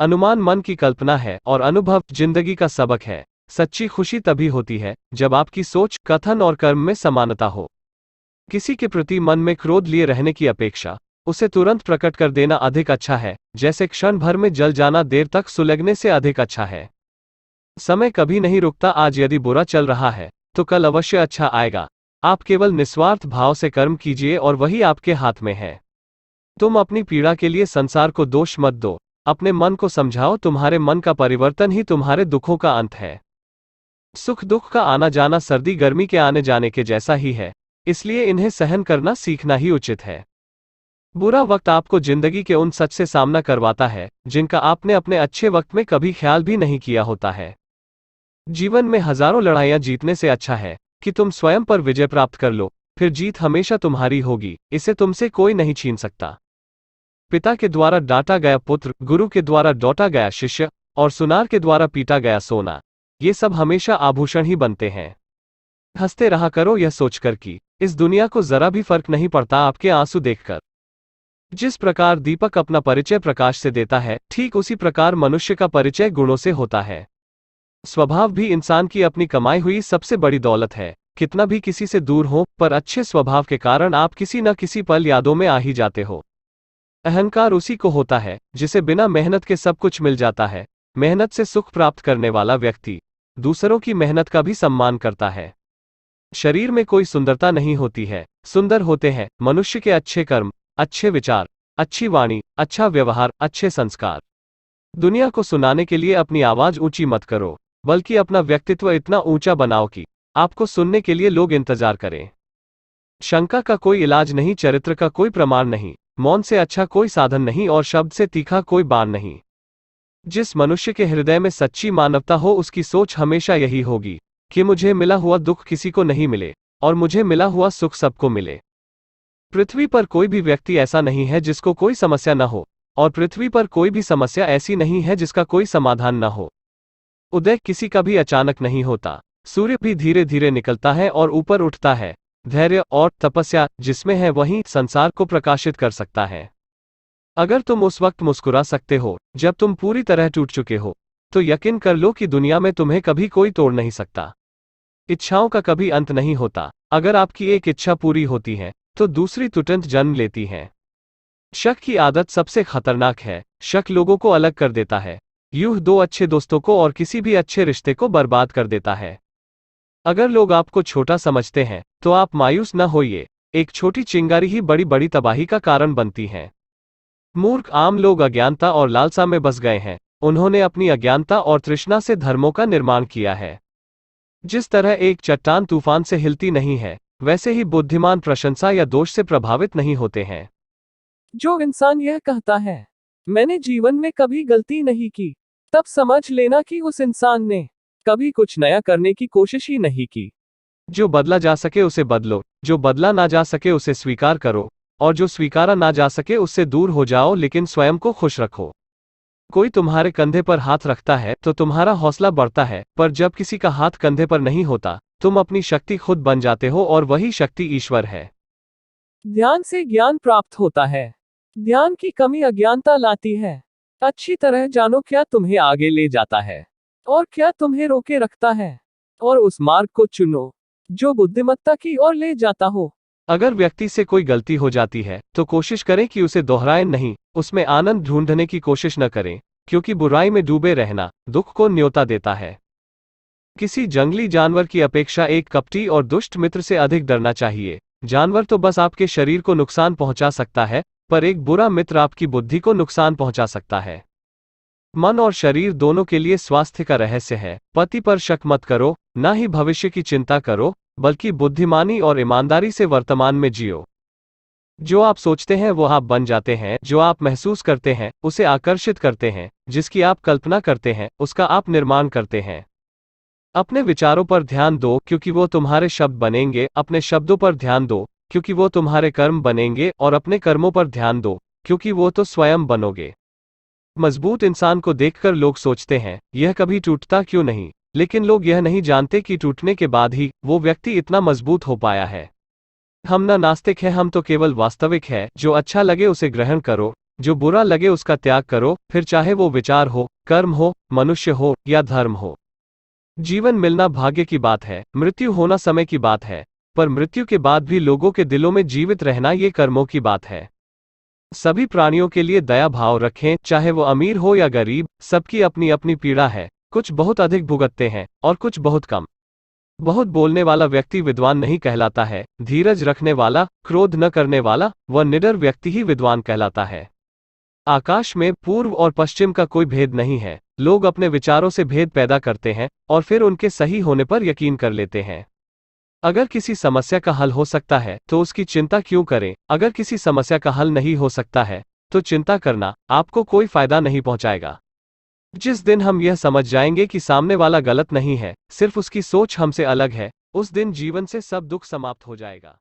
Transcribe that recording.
अनुमान मन की कल्पना है और अनुभव जिंदगी का सबक है। सच्ची खुशी तभी होती है जब आपकी सोच, कथन और कर्म में समानता हो। किसी के प्रति मन में क्रोध लिए रहने की अपेक्षा उसे तुरंत प्रकट कर देना अधिक अच्छा है, जैसे क्षण भर में जल जाना देर तक सुलगने से अधिक अच्छा है। समय कभी नहीं रुकता। आज यदि बुरा चल रहा है तो कल अवश्य अच्छा आएगा। आप केवल निस्वार्थ भाव से कर्म कीजिए और वही आपके हाथ में है। तुम अपनी पीड़ा के लिए संसार को दोष मत दो, अपने मन को समझाओ। तुम्हारे मन का परिवर्तन ही तुम्हारे दुखों का अंत है। सुख दुख का आना जाना सर्दी गर्मी के आने जाने के जैसा ही है, इसलिए इन्हें सहन करना सीखना ही उचित है। बुरा वक्त आपको जिंदगी के उन सच से सामना करवाता है जिनका आपने अपने अच्छे वक्त में कभी ख्याल भी नहीं किया होता है। जीवन में हजारों लड़ाइयां जीतने से अच्छा है कि तुम स्वयं पर विजय प्राप्त कर लो, फिर जीत हमेशा तुम्हारी होगी, इसे तुमसे कोई नहीं छीन सकता। पिता के द्वारा डांटा गया पुत्र, गुरु के द्वारा डॉटा गया शिष्य और सुनार के द्वारा पीटा गया सोना, ये सब हमेशा आभूषण ही बनते हैं। हंसते रहा करो यह सोचकर कि इस दुनिया को जरा भी फर्क नहीं पड़ता आपके आंसू देखकर। जिस प्रकार दीपक अपना परिचय प्रकाश से देता है, ठीक उसी प्रकार मनुष्य का परिचय गुणों से होता है। स्वभाव भी इंसान की अपनी कमाई हुई सबसे बड़ी दौलत है। कितना भी किसी से दूर हो, पर अच्छे स्वभाव के कारण आप किसी न किसी पल यादों में आ ही जाते हो। अहंकार उसी को होता है जिसे बिना मेहनत के सब कुछ मिल जाता है। मेहनत से सुख प्राप्त करने वाला व्यक्ति दूसरों की मेहनत का भी सम्मान करता है। शरीर में कोई सुंदरता नहीं होती है, सुंदर होते हैं मनुष्य के अच्छे कर्म, अच्छे विचार, अच्छी वाणी, अच्छा व्यवहार, अच्छे संस्कार। दुनिया को सुनाने के लिए अपनी आवाज ऊंची मत करो, बल्कि अपना व्यक्तित्व इतना ऊंचा बनाओ कि आपको सुनने के लिए लोग इंतजार करें। शंका का कोई इलाज नहीं, चरित्र का कोई प्रमाण नहीं, मौन से अच्छा कोई साधन नहीं और शब्द से तीखा कोई बाण नहीं। जिस मनुष्य के हृदय में सच्ची मानवता हो उसकी सोच हमेशा यही होगी कि मुझे मिला हुआ दुख किसी को नहीं मिले और मुझे मिला हुआ सुख सबको मिले। पृथ्वी पर कोई भी व्यक्ति ऐसा नहीं है जिसको कोई समस्या न हो, और पृथ्वी पर कोई भी समस्या ऐसी नहीं है जिसका कोई समाधान न हो। उदय किसी का भी अचानक नहीं होता, सूर्य भी धीरे धीरे निकलता है और ऊपर उठता है। धैर्य और तपस्या जिसमें है वही संसार को प्रकाशित कर सकता है। अगर तुम उस वक्त मुस्कुरा सकते हो जब तुम पूरी तरह टूट चुके हो, तो यकीन कर लो कि दुनिया में तुम्हें कभी कोई तोड़ नहीं सकता। इच्छाओं का कभी अंत नहीं होता। अगर आपकी एक इच्छा पूरी होती है तो दूसरी तुरंत जन्म लेती है। शक की आदत सबसे खतरनाक है। शक लोगों को अलग कर देता है, यूं दो अच्छे दोस्तों को और किसी भी अच्छे रिश्ते को बर्बाद कर देता है। अगर लोग आपको छोटा समझते हैं तो आप मायूस न होइए, एक छोटी चिंगारी ही बड़ी बड़ी तबाही का कारण बनती है। मूर्ख आम लोग अज्ञानता और लालसा में बस गए हैं। उन्होंने अपनी अज्ञानता और तृष्णा से धर्मों का निर्माण किया है। जिस तरह एक चट्टान तूफान से हिलती नहीं है, वैसे ही बुद्धिमान प्रशंसा या दोष से प्रभावित नहीं होते हैं। जो इंसान यह कहता है मैंने जीवन में कभी गलती नहीं की, तब समझ लेना कि उस इंसान ने कभी कुछ नया करने की कोशिश ही नहीं की। जो बदला जा सके उसे बदलो, जो बदला ना जा सके उसे स्वीकार करो, और जो स्वीकारा ना जा सके उससे दूर हो जाओ, लेकिन स्वयं को खुश रखो। कोई तुम्हारे कंधे पर हाथ रखता है तो तुम्हारा हौसला बढ़ता है, पर जब किसी का हाथ कंधे पर नहीं होता तुम अपनी शक्ति खुद बन जाते हो, और वही शक्ति ईश्वर है। ध्यान से ज्ञान प्राप्त होता है, ध्यान की कमी अज्ञानता लाती है। अच्छी तरह जानो क्या तुम्हें आगे ले जाता है और क्या तुम्हें रोके रखता है, और उस मार्ग को चुनो जो बुद्धिमत्ता की ओर ले जाता हो। अगर व्यक्ति से कोई गलती हो जाती है तो कोशिश करें कि उसे दोहराएं नहीं, उसमें आनंद ढूंढने की कोशिश न करें, क्योंकि बुराई में डूबे रहना दुख को न्योता देता है। किसी जंगली जानवर की अपेक्षा एक कपटी और दुष्ट मित्र से अधिक डरना चाहिए। जानवर तो बस आपके शरीर को नुकसान पहुंचा सकता है, पर एक बुरा मित्र आपकी बुद्धि को नुकसान पहुंचा सकता है। मन और शरीर दोनों के लिए स्वास्थ्य का रहस्य है। पति पर शक मत करो, ना ही भविष्य की चिंता करो, बल्कि बुद्धिमानी और ईमानदारी से वर्तमान में जियो। जो आप सोचते हैं वो आप बन जाते हैं, जो आप महसूस करते हैं उसे आकर्षित करते हैं, जिसकी आप कल्पना करते हैं उसका आप निर्माण करते हैं। अपने विचारों पर ध्यान दो क्योंकि वो तुम्हारे शब्द बनेंगे, अपने शब्दों पर ध्यान दो क्योंकि वो तुम्हारे कर्म बनेंगे, और अपने कर्मों पर ध्यान दो क्योंकि वो तो स्वयं बनोगे। मजबूत इंसान को देखकर लोग सोचते हैं यह कभी टूटता क्यों नहीं, लेकिन लोग यह नहीं जानते कि टूटने के बाद ही वो व्यक्ति इतना मजबूत हो पाया है। हम ना नास्तिक हैं, हम तो केवल वास्तविक है। जो अच्छा लगे उसे ग्रहण करो, जो बुरा लगे उसका त्याग करो, फिर चाहे वो विचार हो, कर्म हो, मनुष्य हो या धर्म हो। जीवन मिलना भाग्य की बात है, मृत्यु होना समय की बात है, पर मृत्यु के बाद भी लोगों के दिलों में जीवित रहना ये कर्मों की बात है। सभी प्राणियों के लिए दया भाव रखें, चाहे वो अमीर हो या गरीब, सबकी अपनी अपनी पीड़ा है, कुछ बहुत अधिक भुगतते हैं और कुछ बहुत कम। बहुत बोलने वाला व्यक्ति विद्वान नहीं कहलाता है, धीरज रखने वाला, क्रोध न करने वाला व निडर व्यक्ति ही विद्वान कहलाता है। आकाश में पूर्व और पश्चिम का कोई भेद नहीं है, लोग अपने विचारों से भेद पैदा करते हैं और फिर उनके सही होने पर यकीन कर लेते हैं। अगर किसी समस्या का हल हो सकता है तो उसकी चिंता क्यों करें, अगर किसी समस्या का हल नहीं हो सकता है तो चिंता करना आपको कोई फायदा नहीं पहुंचाएगा। जिस दिन हम यह समझ जाएंगे कि सामने वाला गलत नहीं है, सिर्फ उसकी सोच हमसे अलग है, उस दिन जीवन से सब दुख समाप्त हो जाएगा।